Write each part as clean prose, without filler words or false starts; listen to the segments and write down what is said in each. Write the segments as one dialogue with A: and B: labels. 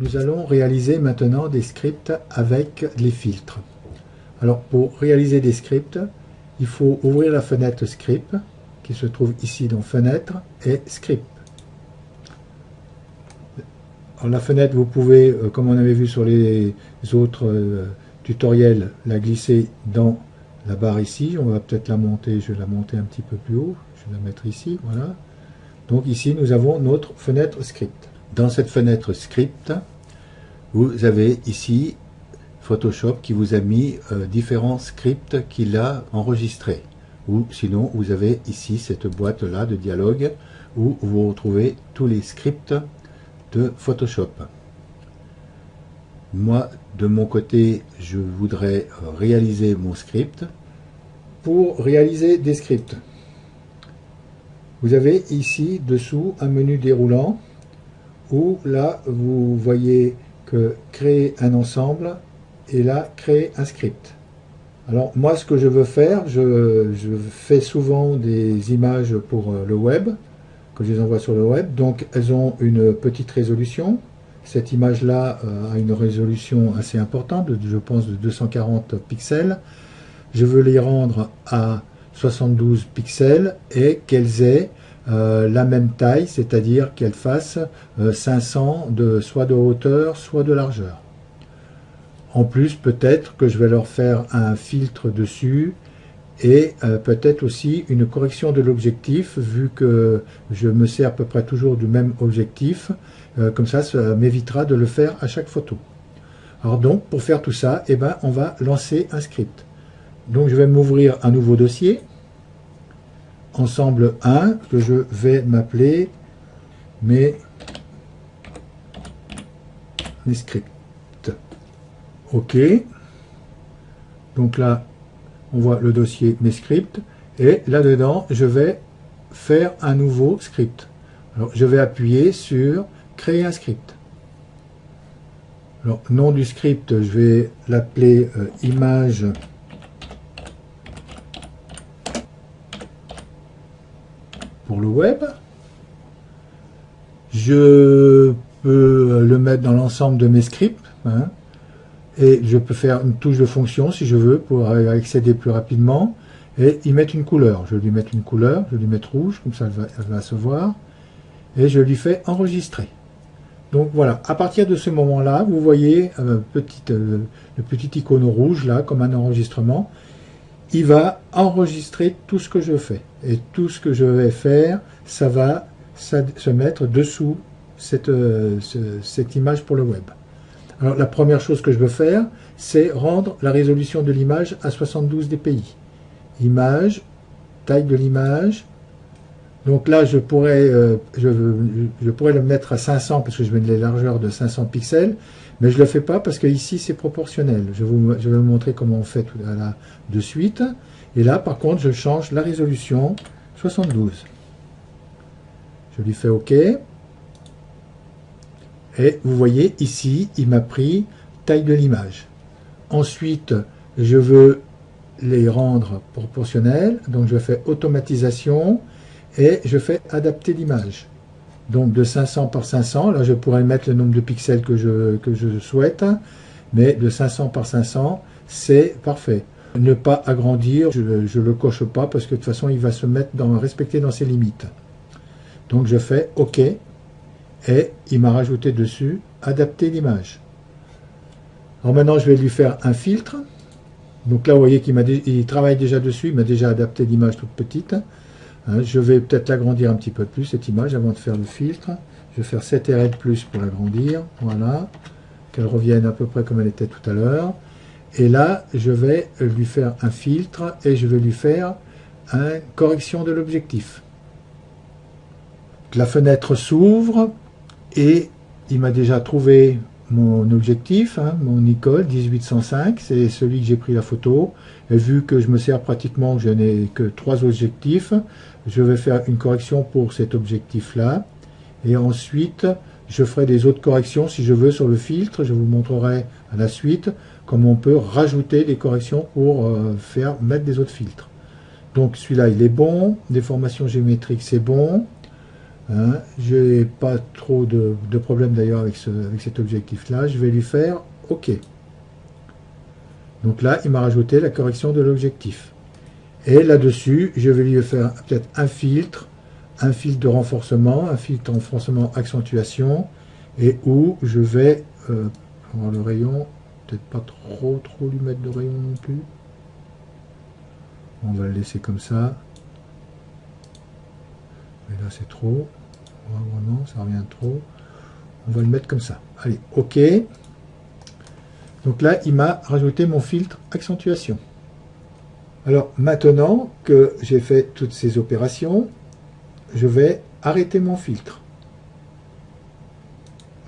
A: Nous allons réaliser maintenant des scripts avec les filtres. Alors pour réaliser des scripts, il faut ouvrir la fenêtre script qui se trouve ici dans fenêtre et script. Alors la fenêtre, vous pouvez, comme on avait vu sur les autres tutoriels, la glisser dans la barre ici. On va peut-être la monter, je vais la monter un petit peu plus haut, je vais la mettre ici, voilà. Donc ici nous avons notre fenêtre script. Dans cette fenêtre script, vous avez ici Photoshop qui vous a mis différents scripts qu'il a enregistrés. Ou sinon vous avez ici cette boîte là de dialogue où vous retrouvez tous les scripts de Photoshop. Moi de mon côté je voudrais réaliser mon script. Pour réaliser des scripts, vous avez ici dessous un menu déroulant où là vous voyez que créer un ensemble et là créer un script. Alors moi ce que je veux faire, je fais souvent des images pour le web, que je les envoie sur le web, donc elles ont une petite résolution. Cette image là a une résolution assez importante, je pense de 240 pixels. Je veux les rendre à 72 pixels et qu'elles aient la même taille, c'est-à-dire qu'elles fassent 500 soit de hauteur, soit de largeur. En plus, peut-être que je vais leur faire un filtre dessus et peut-être aussi une correction de l'objectif, vu que je me sers à peu près toujours du même objectif. Comme ça m'évitera de le faire à chaque photo. Alors donc, pour faire tout ça, eh ben, on va lancer un script. Donc je vais m'ouvrir un nouveau dossier, ensemble 1, que je vais m'appeler mes scripts. OK. Donc là, on voit le dossier mes scripts. Et là-dedans, je vais faire un nouveau script. Alors je vais appuyer sur créer un script. Alors, nom du script, je vais l'appeler image pour le web. Je peux le mettre dans l'ensemble de mes scripts, hein, et je peux faire une touche de fonction si je veux pour accéder plus rapidement et y mettre une couleur. Je vais lui mettre une couleur, je vais lui mettre rouge, comme ça elle va se voir, et je lui fais enregistrer. Donc voilà, à partir de ce moment-là, vous voyez le petit icône rouge là, comme un enregistrement. Il va enregistrer tout ce que je fais. Et tout ce que je vais faire, ça va se mettre dessous cette image pour le web. Alors la première chose que je veux faire, c'est rendre la résolution de l'image à 72 dpi. Image, taille de l'image. Donc là, je pourrais le mettre à 500 parce que je mets les largeurs de 500 pixels, mais je ne le fais pas parce que ici c'est proportionnel. Je vais vous montrer comment on fait là de suite. Et là, par contre, je change la résolution 72. Je lui fais OK. Et vous voyez ici, il m'a pris taille de l'image. Ensuite, je veux les rendre proportionnels. Donc je fais automatisation. Et je fais adapter l'image. Donc de 500 par 500, là je pourrais mettre le nombre de pixels que je souhaite, mais de 500 par 500, c'est parfait. Ne pas agrandir, je ne le coche pas parce que de toute façon il va se mettre respecter dans ses limites. Donc je fais OK et il m'a rajouté dessus adapter l'image. Alors maintenant je vais lui faire un filtre. Donc là vous voyez qu'il travaille déjà dessus, il m'a déjà adapté l'image toute petite. Je vais peut-être l'agrandir un petit peu plus, cette image, avant de faire le filtre. Je vais faire 7RL+, pour l'agrandir. Voilà. Qu'elle revienne à peu près comme elle était tout à l'heure. Et là, je vais lui faire un filtre et je vais lui faire une correction de l'objectif. La fenêtre s'ouvre et il m'a déjà trouvé mon objectif, hein, mon Nikon 1805, c'est celui que j'ai pris la photo. Et vu que je me sers pratiquement, que je n'ai que 3 objectifs, je vais faire une correction pour cet objectif-là. Et ensuite, je ferai des autres corrections si je veux sur le filtre. Je vous montrerai à la suite comment on peut rajouter des corrections pour mettre des autres filtres. Donc celui-là, il est bon. Déformation géométrique, c'est bon. Hein, je n'ai pas trop de problème d'ailleurs avec cet objectif-là. Je vais lui faire OK. Donc là, il m'a rajouté la correction de l'objectif. Et là-dessus, je vais lui faire peut-être un filtre de renforcement, un filtre de renforcement accentuation, et où je vais avoir le rayon, peut-être pas trop lui mettre de rayon non plus. On va le laisser comme ça. Mais là, c'est trop. Vraiment, ça revient trop. On va le mettre comme ça. Allez, OK. Donc là, il m'a rajouté mon filtre accentuation. Alors maintenant que j'ai fait toutes ces opérations, je vais arrêter mon filtre.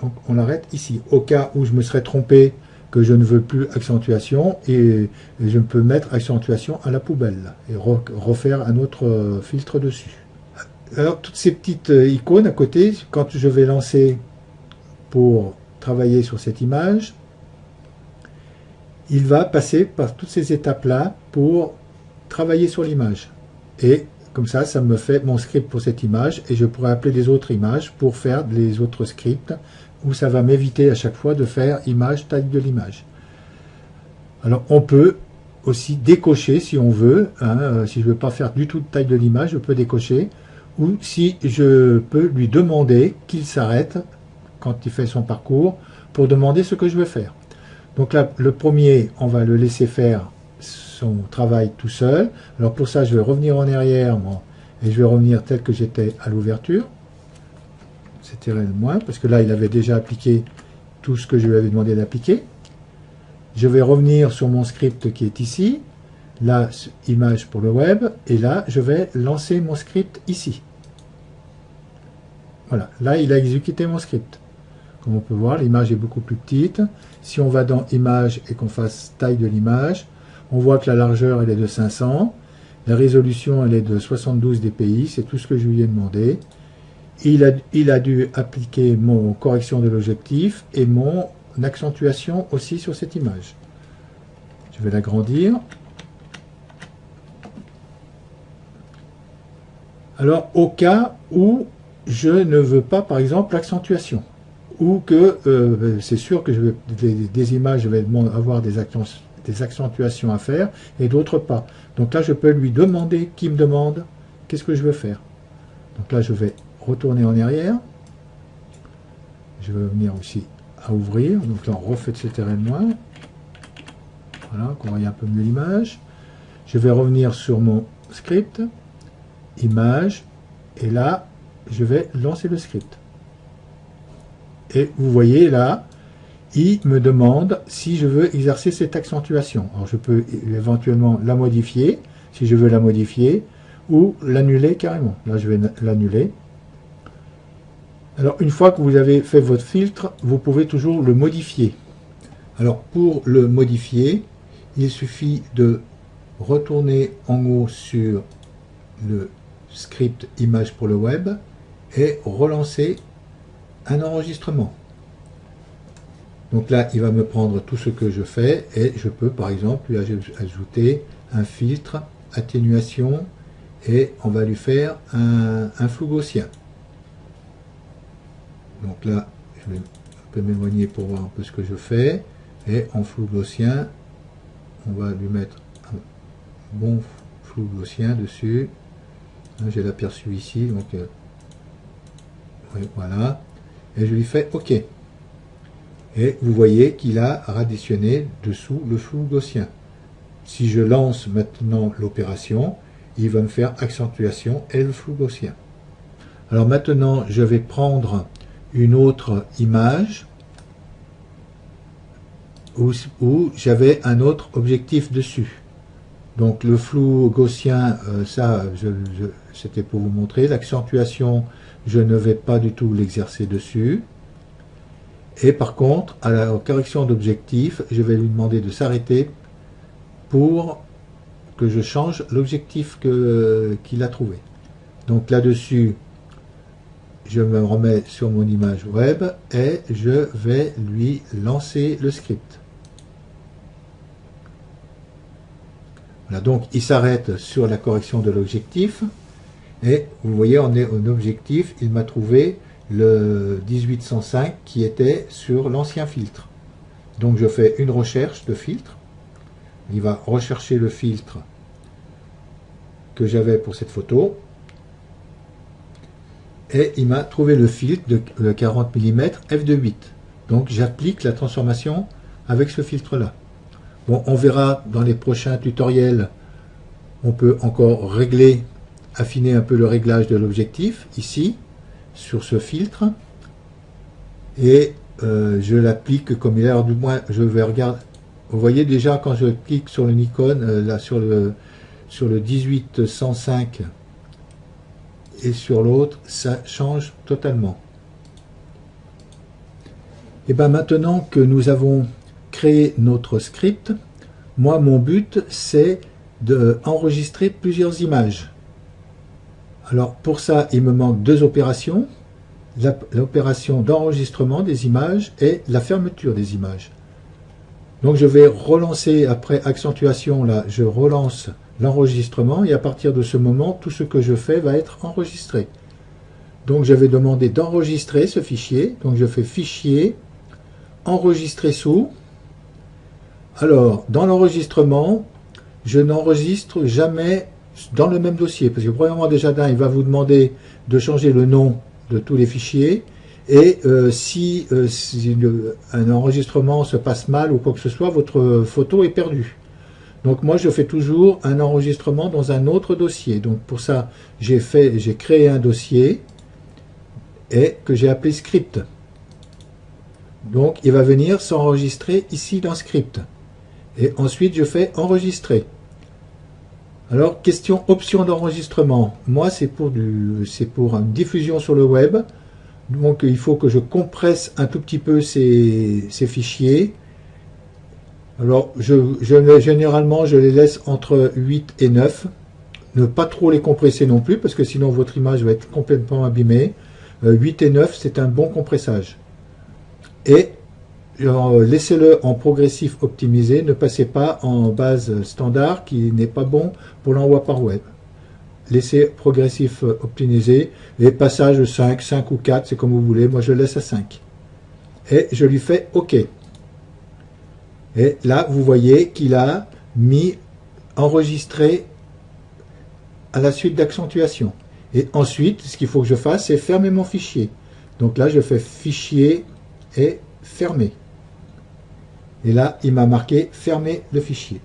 A: Donc on l'arrête ici. Au cas où je me serais trompé, que je ne veux plus accentuation, et je peux mettre accentuation à la poubelle et refaire un autre filtre dessus. Alors toutes ces petites icônes à côté, quand je vais lancer pour travailler sur cette image, il va passer par toutes ces étapes-là pour travailler sur l'image. Et comme ça, ça me fait mon script pour cette image, et je pourrais appeler les autres images pour faire les autres scripts, où ça va m'éviter à chaque fois de faire image, taille de l'image. Alors on peut aussi décocher si on veut, hein, si je ne veux pas faire du tout de taille de l'image, je peux décocher, ou si je peux lui demander qu'il s'arrête quand il fait son parcours pour demander ce que je veux faire. Donc là, le premier, on va le laisser faire son travail tout seul. Alors pour ça, je vais revenir en arrière, moi, et je vais revenir tel que j'étais à l'ouverture. C'était le moins, parce que là, il avait déjà appliqué tout ce que je lui avais demandé d'appliquer. Je vais revenir sur mon script qui est ici. Là, image pour le web. Et là, je vais lancer mon script ici. Voilà, là, il a exécuté mon script. Comme on peut voir, l'image est beaucoup plus petite. Si on va dans Image et qu'on fasse taille de l'image, on voit que la largeur, elle est de 500. La résolution, elle est de 72 dpi. C'est tout ce que je lui ai demandé. Il a dû appliquer mon correction de l'objectif et mon accentuation aussi sur cette image. Je vais l'agrandir. Alors, au cas où je ne veux pas, par exemple, l'accentuation, ou que c'est sûr que je vais, des images, je vais avoir des accentuations à faire, et d'autres pas. Donc là, je peux lui demander, qu'il me demande, qu'est-ce que je veux faire. Donc là, je vais retourner en arrière. Je vais venir aussi à ouvrir. Donc là, on refait ce terrain de moins. Voilà, qu'on voit un peu mieux l'image. Je vais revenir sur mon script, image, et là, je vais lancer le script. Et vous voyez là, il me demande si je veux exercer cette accentuation. Alors je peux éventuellement la modifier, si je veux la modifier, ou l'annuler carrément. Là, je vais l'annuler. Alors, une fois que vous avez fait votre filtre, vous pouvez toujours le modifier. Alors, pour le modifier, il suffit de retourner en haut sur le script image pour le web et relancer un enregistrement. Donc là, il va me prendre tout ce que je fais et je peux, par exemple, lui ajouter un filtre, atténuation, et on va lui faire un flou gaussien. Donc là, je vais un peu m'éloigner pour voir un peu ce que je fais. Et en flou gaussien, on va lui mettre un bon flou gaussien dessus. J'ai l'aperçu ici, donc oui, voilà. Et je lui fais OK. Et vous voyez qu'il a radditionné dessous le flou gaussien. Si je lance maintenant l'opération, il va me faire accentuation et le flou gaussien. Alors maintenant, je vais prendre une autre image où j'avais un autre objectif dessus. Donc le flou gaussien, ça, c'était pour vous montrer. L'accentuation, je ne vais pas du tout l'exercer dessus. Et par contre, à la correction d'objectif, je vais lui demander de s'arrêter pour que je change l'objectif qu'il a trouvé. Donc là-dessus, je me remets sur mon image web et je vais lui lancer le script. Voilà, donc il s'arrête sur la correction de l'objectif Et vous voyez, en objectif, il m'a trouvé le 1805 qui était sur l'ancien filtre. Donc je fais une recherche de filtre. Il va rechercher le filtre que j'avais pour cette photo. Et il m'a trouvé le filtre de 40 mm f2.8. Donc j'applique la transformation avec ce filtre-là. Bon, on verra dans les prochains tutoriels, on peut encore régler, affiner un peu le réglage de l'objectif, ici, sur ce filtre. Et je l'applique comme il est, alors du moins je vais regarder. Vous voyez déjà quand je clique sur le Nikon, là sur le 1805 et sur l'autre, ça change totalement. Et bien maintenant que nous avons créé notre script, moi mon but c'est d'enregistrer plusieurs images. Alors pour ça il me manque deux opérations, l'opération d'enregistrement des images et la fermeture des images. Donc je vais relancer après accentuation, là je relance l'enregistrement et à partir de ce moment tout ce que je fais va être enregistré. Donc je vais demander d'enregistrer ce fichier, donc je fais fichier, enregistrer sous. Alors dans l'enregistrement, je n'enregistre jamais dans le même dossier, parce que premièrement déjà il va vous demander de changer le nom de tous les fichiers, et si un enregistrement se passe mal ou quoi que ce soit, votre photo est perdue. Donc moi je fais toujours un enregistrement dans un autre dossier. Donc pour ça j'ai créé un dossier et que j'ai appelé script. Donc il va venir s'enregistrer ici dans script. Et ensuite je fais enregistrer. Alors question option d'enregistrement. Moi c'est pour une diffusion sur le web. Donc il faut que je compresse un tout petit peu ces fichiers. Alors généralement je les laisse entre 8 et 9. Ne pas trop les compresser non plus parce que sinon votre image va être complètement abîmée. 8 et 9 c'est un bon compressage. Et laissez-le en progressif optimisé, ne passez pas en base standard qui n'est pas bon pour l'envoi par web. Laissez progressif optimisé et passage 5 ou 4, c'est comme vous voulez, moi je laisse à 5. Et je lui fais OK. Et là vous voyez qu'il a mis enregistré à la suite d'accentuation. Et ensuite ce qu'il faut que je fasse c'est fermer mon fichier. Donc là je fais fichier et fermer. Et là, il m'a marqué fermer le fichier.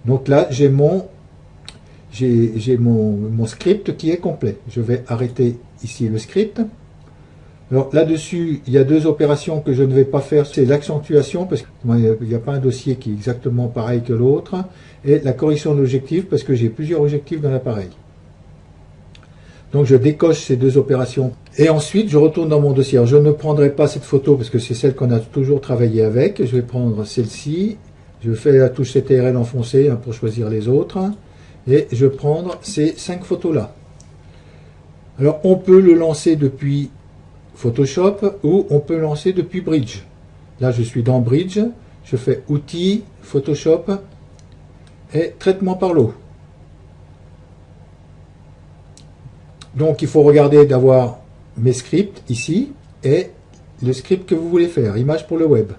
A: Donc là, j'ai mon script qui est complet. Je vais arrêter ici le script. Alors là-dessus, il y a deux opérations que je ne vais pas faire. C'est l'accentuation, parce qu'il n'y a pas un dossier qui est exactement pareil que l'autre. Et la correction de l'objectif, parce que j'ai plusieurs objectifs dans l'appareil. Donc je décoche ces deux opérations. Et ensuite, je retourne dans mon dossier. Alors, je ne prendrai pas cette photo parce que c'est celle qu'on a toujours travaillé avec. Je vais prendre celle-ci. Je fais la touche CTRL enfoncée pour choisir les autres. Et je vais prendre ces 5 photos-là. Alors, on peut le lancer depuis Photoshop ou on peut le lancer depuis Bridge. Là, je suis dans Bridge. Je fais Outils, Photoshop et Traitement par l'eau. Donc, il faut regarder d'avoir mes scripts ici et le script que vous voulez faire, image pour le web.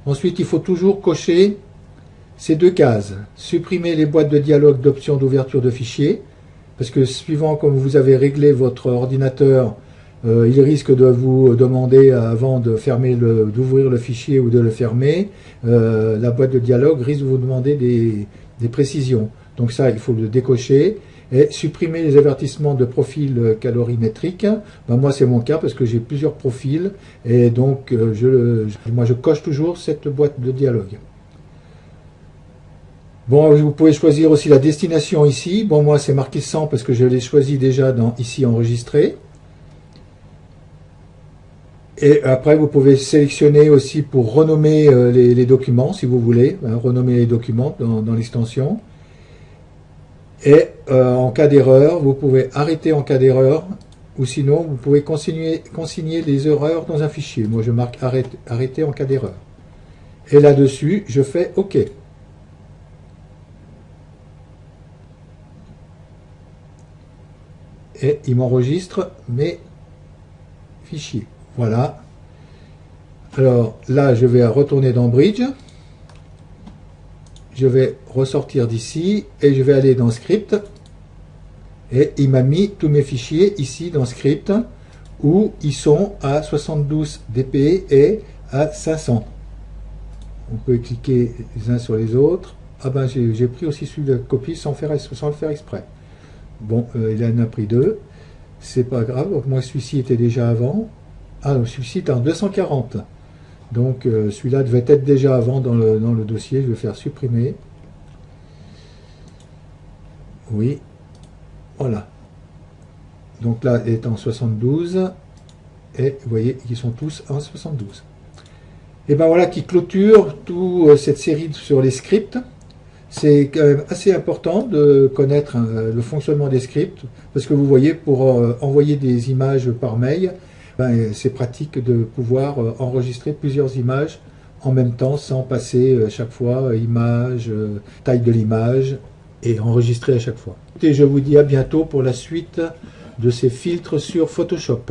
A: Ensuite, il faut toujours cocher ces deux cases. Supprimer les boîtes de dialogue d'options d'ouverture de fichiers, parce que suivant comme vous avez réglé votre ordinateur, il risque de vous demander avant de d'ouvrir le fichier ou de le fermer, la boîte de dialogue risque de vous demander des précisions. Donc ça, il faut le décocher. Et supprimer les avertissements de profil calorimétrique. Ben moi c'est mon cas parce que j'ai plusieurs profils et donc moi je coche toujours cette boîte de dialogue. Bon, vous pouvez choisir aussi la destination ici. Bon, moi c'est marqué 100 parce que je l'ai choisi déjà dans ici enregistré. Et après vous pouvez sélectionner aussi pour renommer les documents si vous voulez, renommer les documents dans l'extension. Et en cas d'erreur, vous pouvez arrêter en cas d'erreur, ou sinon vous pouvez consigner les erreurs dans un fichier. Moi je marque arrêter en cas d'erreur. Et là-dessus, je fais OK. et il m'enregistre mes fichiers. Voilà. Alors là, je vais retourner dans Bridge. Je vais ressortir d'ici et je vais aller dans Script. Et il m'a mis tous mes fichiers ici dans Script où ils sont à 72 dpi et à 500. On peut cliquer les uns sur les autres. Ah ben j'ai pris aussi celui de copie sans le faire exprès. Bon, il en a pris deux. C'est pas grave. Moi, celui-ci était déjà avant. Ah non, celui-ci est en 240. Donc celui-là devait être déjà avant dans le dossier. Je vais faire supprimer. Oui. Voilà. Donc là, il est en 72. Et vous voyez, ils sont tous en 72. Et ben voilà qui clôture toute cette série sur les scripts. C'est quand même assez important de connaître le fonctionnement des scripts, parce que vous voyez, pour envoyer des images par mail, ben, c'est pratique de pouvoir enregistrer plusieurs images en même temps sans passer chaque fois image, taille de l'image et enregistrer à chaque fois. Et je vous dis à bientôt pour la suite de ces filtres sur Photoshop.